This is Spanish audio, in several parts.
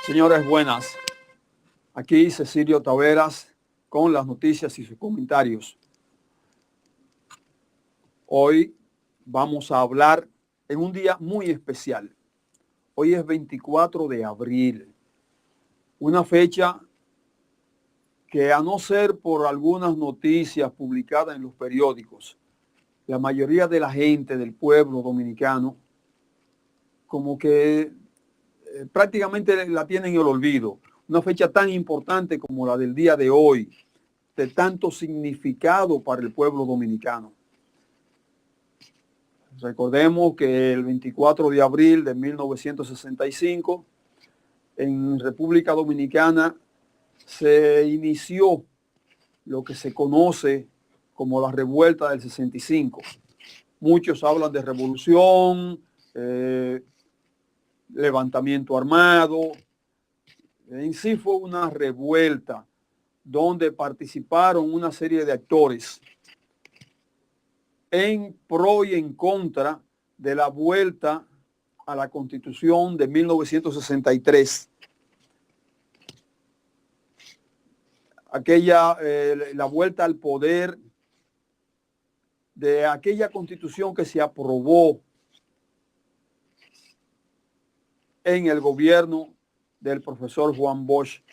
Señores, buenas. Aquí Cecilio Taveras con las noticias y sus comentarios. Hoy vamos a hablar en un día muy especial. Hoy es 24 de abril, una fecha que, a no ser por algunas noticias publicadas en los periódicos, la mayoría de la gente del pueblo dominicano como que prácticamente la tienen en el olvido. Una fecha tan importante como la del día de hoy, de tanto significado para el pueblo dominicano. Recordemos que el 24 de abril de 1965, en República Dominicana, se inició lo que se conoce como la revuelta del 65. Muchos hablan de revolución, levantamiento armado. En sí fue una revuelta donde participaron una serie de actores en pro y en contra de la vuelta a la Constitución de 1963. La vuelta al poder de aquella Constitución que se aprobó en el gobierno del profesor Juan Bosch,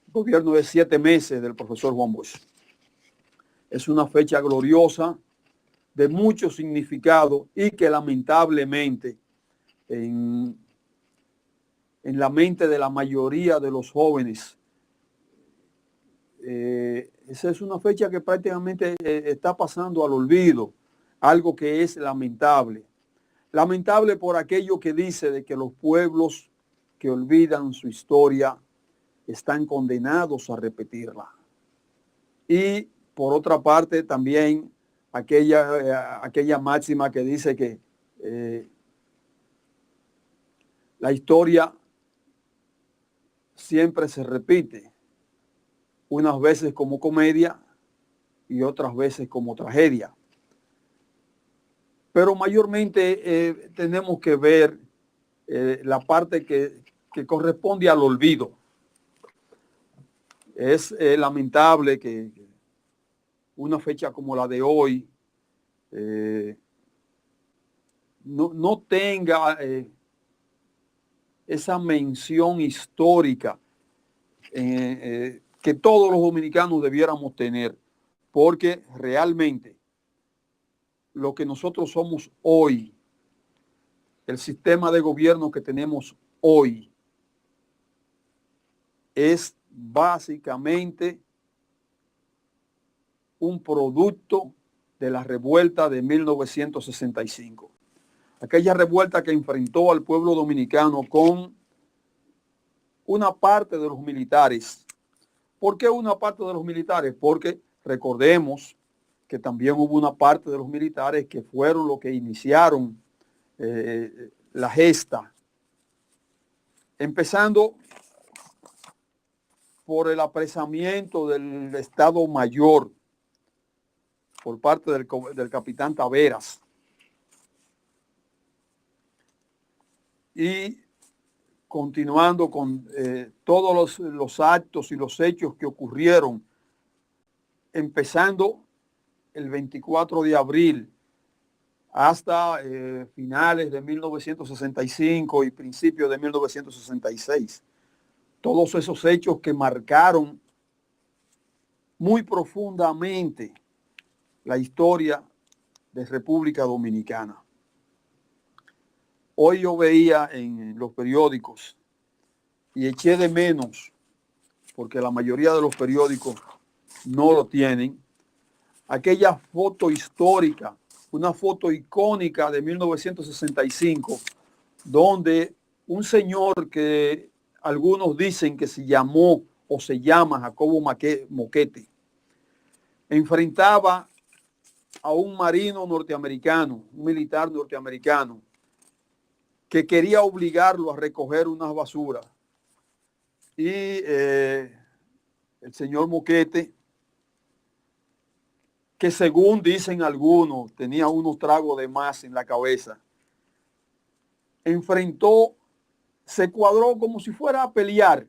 gobierno de 7 meses del profesor Juan Bosch. Es una fecha gloriosa, de mucho significado y que lamentablemente en la mente de la mayoría de los jóvenes, esa es una fecha que prácticamente está pasando al olvido, algo que es lamentable. Lamentable por aquello que dice de que los pueblos que olvidan su historia están condenados a repetirla. Y por otra parte también aquella máxima que dice que la historia siempre se repite, unas veces como comedia y otras veces como tragedia. Pero mayormente tenemos que ver la parte que corresponde al olvido. Es lamentable que una fecha como la de hoy no tenga esa mención histórica que todos los dominicanos debiéramos tener, porque realmente lo que nosotros somos hoy, el sistema de gobierno que tenemos hoy, es básicamente un producto de la revuelta de 1965. Aquella revuelta que enfrentó al pueblo dominicano con una parte de los militares. ¿Por qué una parte de los militares? Porque recordemos que también hubo una parte de los militares que fueron los que iniciaron la gesta, empezando por el apresamiento del Estado Mayor por parte del capitán Taveras y continuando con todos los actos y los hechos que ocurrieron, empezando el 24 de abril hasta finales de 1965 y principios de 1966. Todos esos hechos que marcaron muy profundamente la historia de República Dominicana. Hoy yo veía en los periódicos y eché de menos, porque la mayoría de los periódicos no lo tienen, aquella foto histórica, una foto icónica de 1965, donde un señor que algunos dicen que se llamó o se llama Jacobo Moquete, enfrentaba a un marino norteamericano, un militar norteamericano, que quería obligarlo a recoger unas basuras. Y el señor Moquete, que según dicen algunos, tenía unos tragos de más en la cabeza, enfrentó se cuadró como si fuera a pelear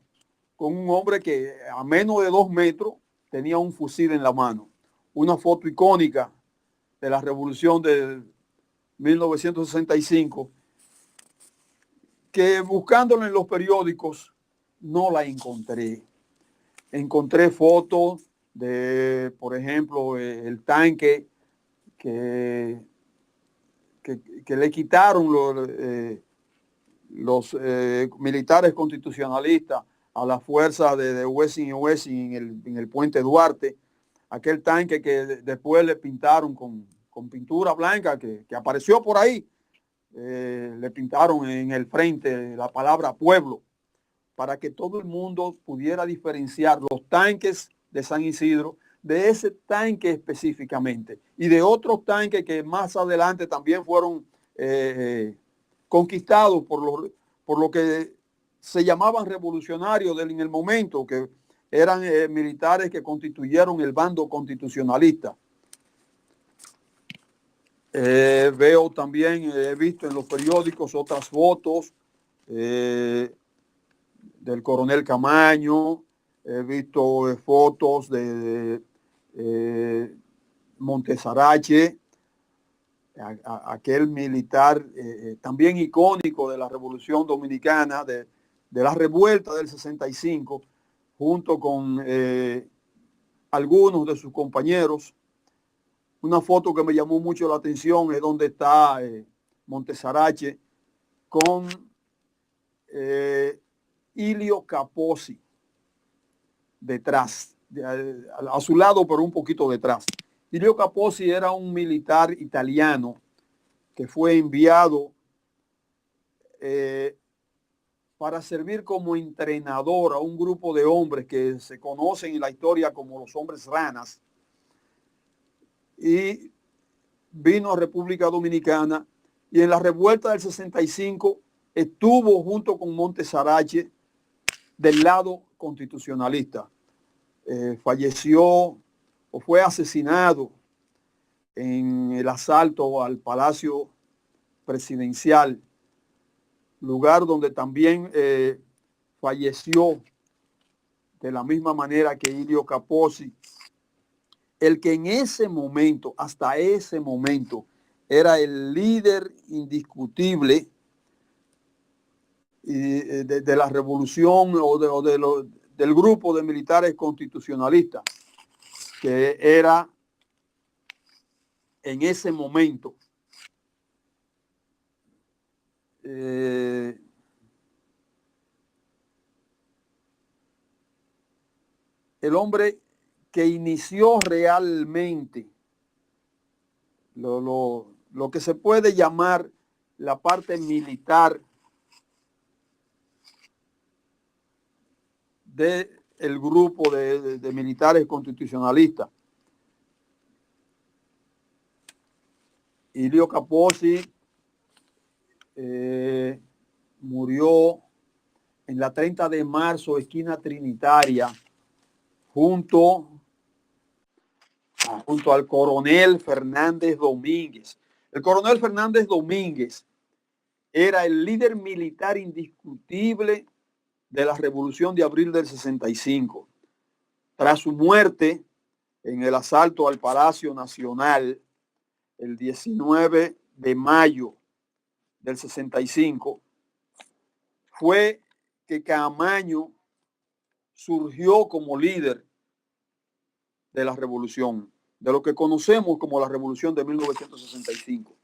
con un hombre que a menos de 2 metros tenía un fusil en la mano. Una foto icónica de la revolución de 1965, que buscándola en los periódicos no la encontré. Encontré fotos de, por ejemplo, el tanque que le quitaron los militares constitucionalistas a las fuerzas de Wessing y Wessing en el puente Duarte, aquel tanque que después le pintaron con pintura blanca que apareció por ahí, le pintaron en el frente la palabra pueblo, para que todo el mundo pudiera diferenciar los tanques de San Isidro de ese tanque específicamente y de otros tanques que más adelante también fueron conquistados por lo que se llamaban revolucionarios en el momento, que eran militares que constituyeron el bando constitucionalista. Veo también, he visto en los periódicos otras fotos del coronel Camaño, he visto fotos de Montesarache, aquel militar también icónico de la Revolución Dominicana, de la revuelta del 65, junto con algunos de sus compañeros. Una foto que me llamó mucho la atención es donde está Montesarache con Ilio Capozzi detrás, a su lado, pero un poquito detrás. Ilio Capozzi era un militar italiano que fue enviado para servir como entrenador a un grupo de hombres que se conocen en la historia como los hombres ranas, y vino a República Dominicana, y en la revuelta del 65 estuvo junto con Montesarache del lado constitucionalista. Falleció o fue asesinado en el asalto al Palacio Presidencial, lugar donde también falleció de la misma manera que Ilio Capozzi, el que en ese momento, hasta ese momento, era el líder indiscutible de la revolución del grupo de militares constitucionalistas, que era en ese momento el hombre que inició realmente lo que se puede llamar la parte militar del grupo de militares constitucionalistas. Ilio Capozzi murió en la 30 de marzo, esquina Trinitaria, junto al coronel Fernández Domínguez. El coronel Fernández Domínguez era el líder militar indiscutible de la Revolución de Abril del 65. Tras su muerte en el asalto al Palacio Nacional el 19 de mayo del 65, fue que Camaño surgió como líder de la revolución, de lo que conocemos como la revolución de 1965.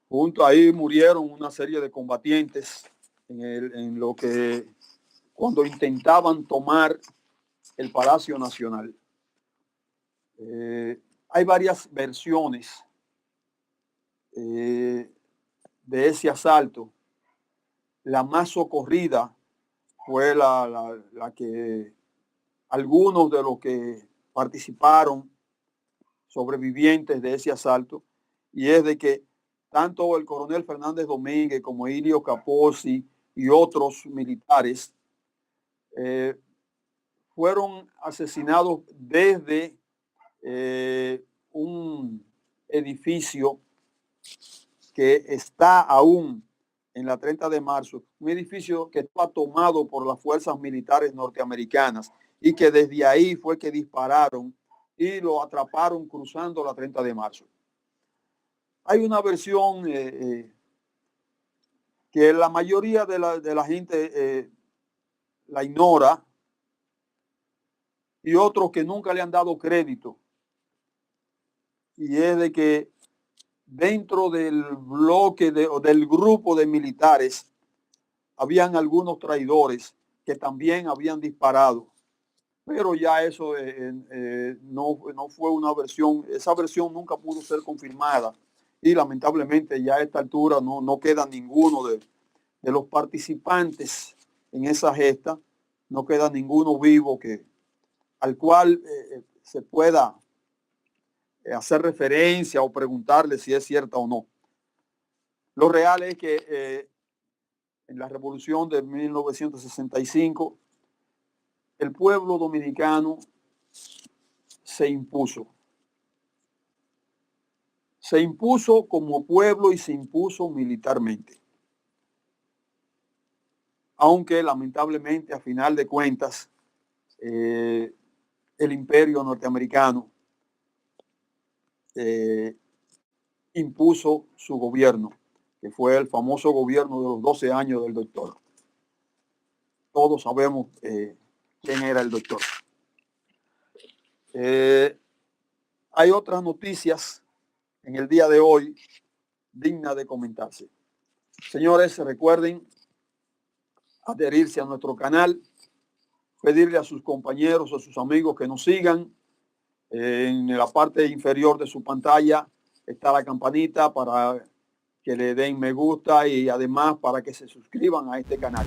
Junto ahí murieron una serie de combatientes en lo que cuando intentaban tomar el Palacio Nacional. Hay varias versiones de ese asalto. La más socorrida fue la que algunos de los que participaron, sobrevivientes de ese asalto, y es de que tanto el coronel Fernández Domínguez como Ilio Capozzi y otros militares fueron asesinados desde un edificio que está aún en la 30 de marzo, un edificio que estaba tomado por las fuerzas militares norteamericanas y que desde ahí fue que dispararon y lo atraparon cruzando la 30 de marzo. Hay una versión que la mayoría de la gente la ignora y otros que nunca le han dado crédito, y es de que dentro del bloque o del grupo de militares habían algunos traidores que también habían disparado, pero ya eso no fue una versión, esa versión nunca pudo ser confirmada y lamentablemente ya a esta altura no queda ninguno de los participantes en esa gesta, no queda ninguno vivo al cual se pueda hacer referencia o preguntarle si es cierta o no. Lo real es que en la revolución de 1965 el pueblo dominicano se impuso. Se impuso como pueblo y se impuso militarmente. Aunque lamentablemente a final de cuentas el imperio norteamericano impuso su gobierno, que fue el famoso gobierno de los 12 años del doctor. Todos sabemos quién era el doctor. Hay otras noticias en el día de hoy dignas de comentarse. Señores, recuerden adherirse a nuestro canal, pedirle a sus compañeros, a sus amigos que nos sigan. En la parte inferior de su pantalla está la campanita para que le den me gusta y además para que se suscriban a este canal.